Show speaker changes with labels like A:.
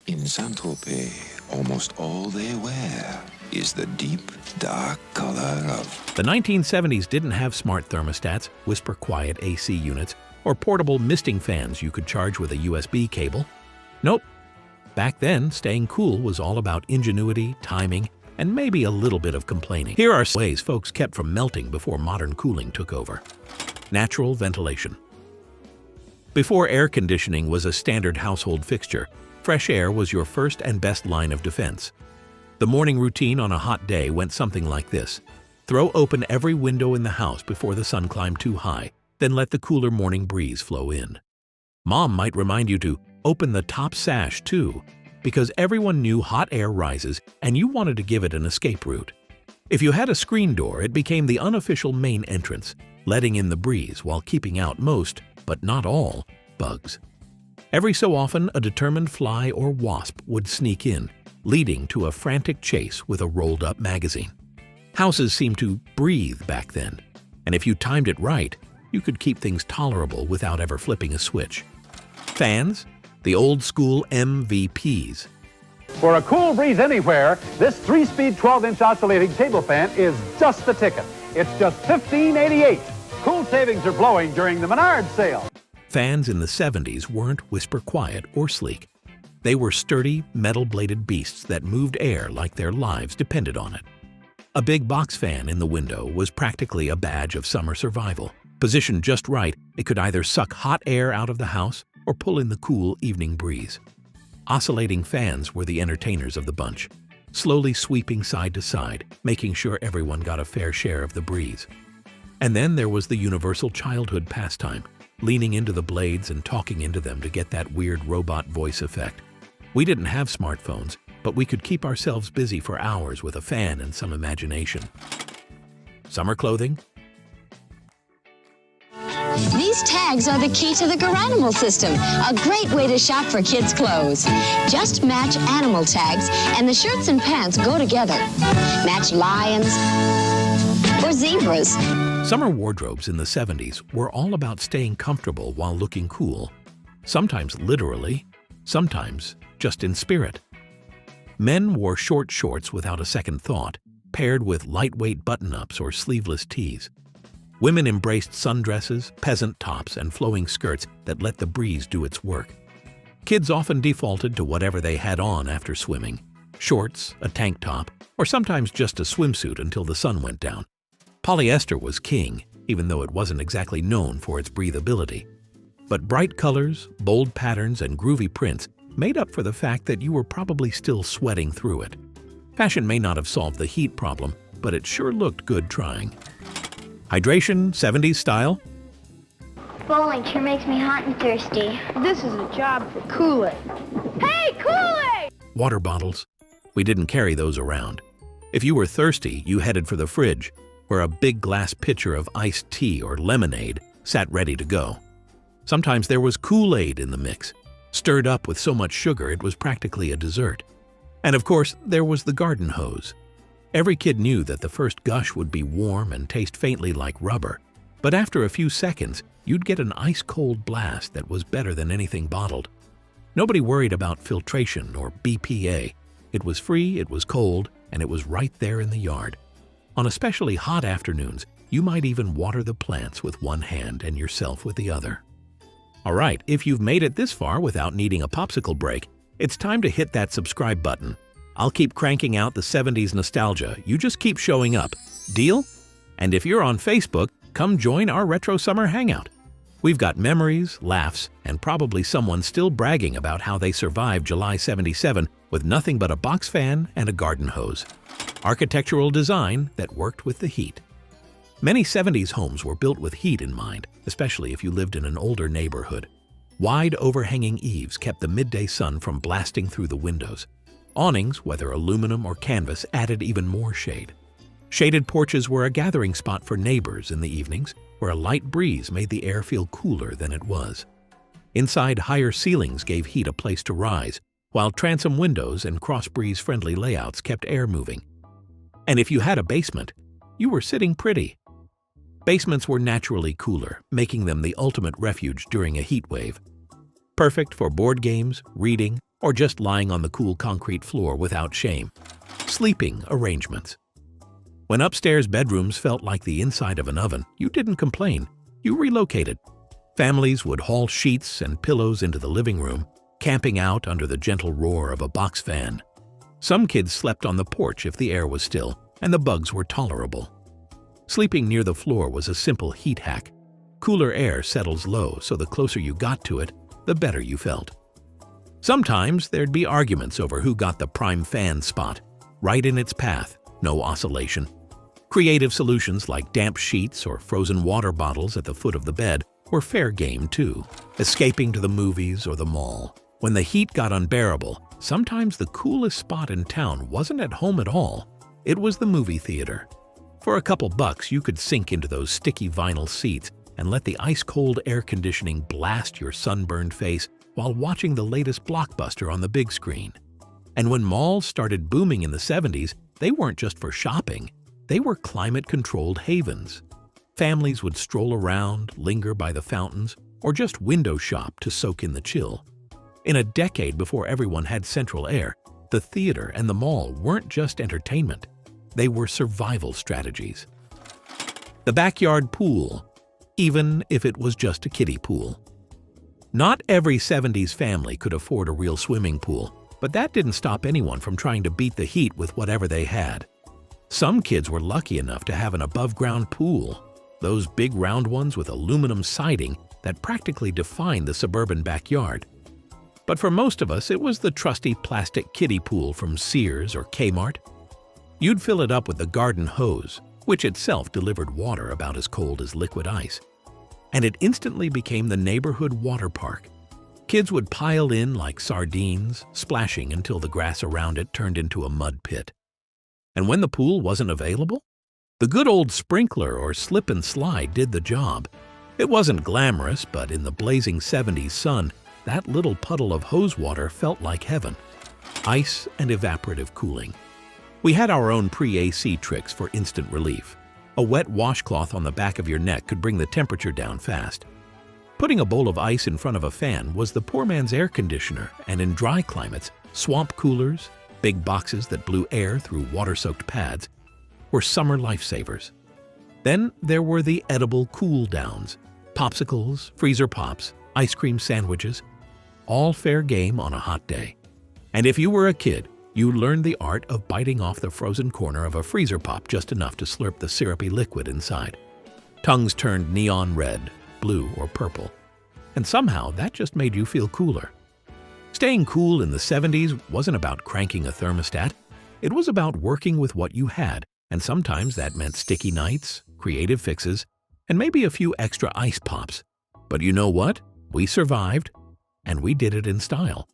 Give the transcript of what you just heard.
A: In Saint-Tropez, almost all they wear is the deep, dark color of...
B: The 1970s didn't have smart thermostats, whisper-quiet AC units, or portable misting fans you could charge with a USB cable. Nope. Back then, staying cool was all about ingenuity, timing, and maybe a little bit of complaining. Here are ways folks kept from melting before modern cooling took over. Natural ventilation. Before air conditioning was a standard household fixture, fresh air was your first and best line of defense. The morning routine on a hot day went something like this. Throw open every window in the house before the sun climbed too high, then let the cooler morning breeze flow in. Mom might remind you to open the top sash too, because everyone knew hot air rises and you wanted to give it an escape route. If you had a screen door, it became the unofficial main entrance, letting in the breeze while keeping out most, but not all, bugs. Every so often, a determined fly or wasp would sneak in, leading to a frantic chase with a rolled-up magazine. Houses seemed to breathe back then, and if you timed it right, you could keep things tolerable without ever flipping a switch. Fans? The old-school MVPs.
C: For a cool breeze anywhere, this 3-speed 12-inch oscillating table fan is just the ticket. It's just $15.88. Cool savings are blowing during the Menards sale.
B: Fans in the 70s weren't whisper-quiet or sleek. They were sturdy, metal-bladed beasts that moved air like their lives depended on it. A big box fan in the window was practically a badge of summer survival. Positioned just right, it could either suck hot air out of the house or pull in the cool evening breeze. Oscillating fans were the entertainers of the bunch, slowly sweeping side to side, making sure everyone got a fair share of the breeze. And then there was the universal childhood pastime, leaning into the blades and talking into them to get that weird robot voice effect. We didn't have smartphones, but we could keep ourselves busy for hours with a fan and some imagination. Summer clothing?
D: These tags are the key to the Garanimal system, a great way to shop for kids' clothes. Just match animal tags and the shirts and pants go together. Match lions or zebras.
B: Summer wardrobes in the 70s were all about staying comfortable while looking cool, sometimes literally, sometimes just in spirit. Men wore short shorts without a second thought, paired with lightweight button-ups or sleeveless tees. Women embraced sundresses, peasant tops, and flowing skirts that let the breeze do its work. Kids often defaulted to whatever they had on after swimming, shorts, a tank top, or sometimes just a swimsuit until the sun went down. Polyester was king, even though it wasn't exactly known for its breathability. But bright colors, bold patterns, and groovy prints made up for the fact that you were probably still sweating through it. Fashion may not have solved the heat problem, but it sure looked good trying. Hydration, 70s style?
E: Bowling sure makes me hot and thirsty.
F: This is a job for Kool-Aid. Hey, Kool-Aid!
B: Water bottles. We didn't carry those around. If you were thirsty, you headed for the fridge, where a big glass pitcher of iced tea or lemonade sat ready to go. Sometimes there was Kool-Aid in the mix, stirred up with so much sugar it was practically a dessert. And of course, there was the garden hose. Every kid knew that the first gush would be warm and taste faintly like rubber, but after a few seconds, you'd get an ice-cold blast that was better than anything bottled. Nobody worried about filtration or BPA. It was free, it was cold, and it was right there in the yard. On especially hot afternoons, you might even water the plants with one hand and yourself with the other. All right, if you've made it this far without needing a popsicle break, it's time to hit that subscribe button. I'll keep cranking out the 70s nostalgia. You just keep showing up. Deal? And if you're on Facebook, come join our Retro Summer Hangout. We've got memories, laughs, and probably someone still bragging about how they survived July 77 with nothing but a box fan and a garden hose. Architectural design that worked with the heat. Many 70s homes were built with heat in mind, especially if you lived in an older neighborhood. Wide overhanging eaves kept the midday sun from blasting through the windows. Awnings, whether aluminum or canvas, added even more shade. Shaded porches were a gathering spot for neighbors in the evenings, where a light breeze made the air feel cooler than it was. Inside, higher ceilings gave heat a place to rise, while transom windows and cross-breeze-friendly layouts kept air moving. And if you had a basement, you were sitting pretty. Basements were naturally cooler, making them the ultimate refuge during a heat wave. Perfect for board games, reading, or just lying on the cool concrete floor without shame. Sleeping arrangements. When upstairs bedrooms felt like the inside of an oven, you didn't complain. You relocated. Families would haul sheets and pillows into the living room, camping out under the gentle roar of a box fan. Some kids slept on the porch if the air was still and the bugs were tolerable. Sleeping near the floor was a simple heat hack. Cooler air settles low, so the closer you got to it, the better you felt. Sometimes there'd be arguments over who got the prime fan spot, right in its path, no oscillation. Creative solutions like damp sheets or frozen water bottles at the foot of the bed were fair game too. Escaping to the movies or the mall. When the heat got unbearable, sometimes the coolest spot in town wasn't at home at all. It was the movie theater. For a couple bucks, you could sink into those sticky vinyl seats and let the ice-cold air conditioning blast your sunburned face while watching the latest blockbuster on the big screen. And when malls started booming in the 70s, they weren't just for shopping. They were climate-controlled havens. Families would stroll around, linger by the fountains, or just window shop to soak in the chill. In a decade before everyone had central air, the theater and the mall weren't just entertainment. They were survival strategies. The backyard pool, even if it was just a kiddie pool. Not every 70s family could afford a real swimming pool, but that didn't stop anyone from trying to beat the heat with whatever they had. Some kids were lucky enough to have an above-ground pool, those big round ones with aluminum siding that practically defined the suburban backyard. But for most of us, it was the trusty plastic kiddie pool from Sears or Kmart. You'd fill it up with the garden hose, which itself delivered water about as cold as liquid ice. And it instantly became the neighborhood water park. Kids would pile in like sardines, splashing until the grass around it turned into a mud pit. And when the pool wasn't available, the good old sprinkler or slip and slide did the job. It wasn't glamorous, but in the blazing 70s sun, that little puddle of hose water felt like heaven. Ice and evaporative cooling. We had our own pre-AC tricks for instant relief. A wet washcloth on the back of your neck could bring the temperature down fast. Putting a bowl of ice in front of a fan was the poor man's air conditioner, and in dry climates, swamp coolers, big boxes that blew air through water-soaked pads, were summer lifesavers. Then there were the edible cool-downs, popsicles, freezer pops, ice cream sandwiches, all fair game on a hot day. And if you were a kid, you learned the art of biting off the frozen corner of a freezer pop just enough to slurp the syrupy liquid inside. Tongues turned neon red, blue, or purple, and somehow that just made you feel cooler. Staying cool in the 70s wasn't about cranking a thermostat. It was about working with what you had, and sometimes that meant sticky nights, creative fixes, and maybe a few extra ice pops. But you know what? We survived, and we did it in style.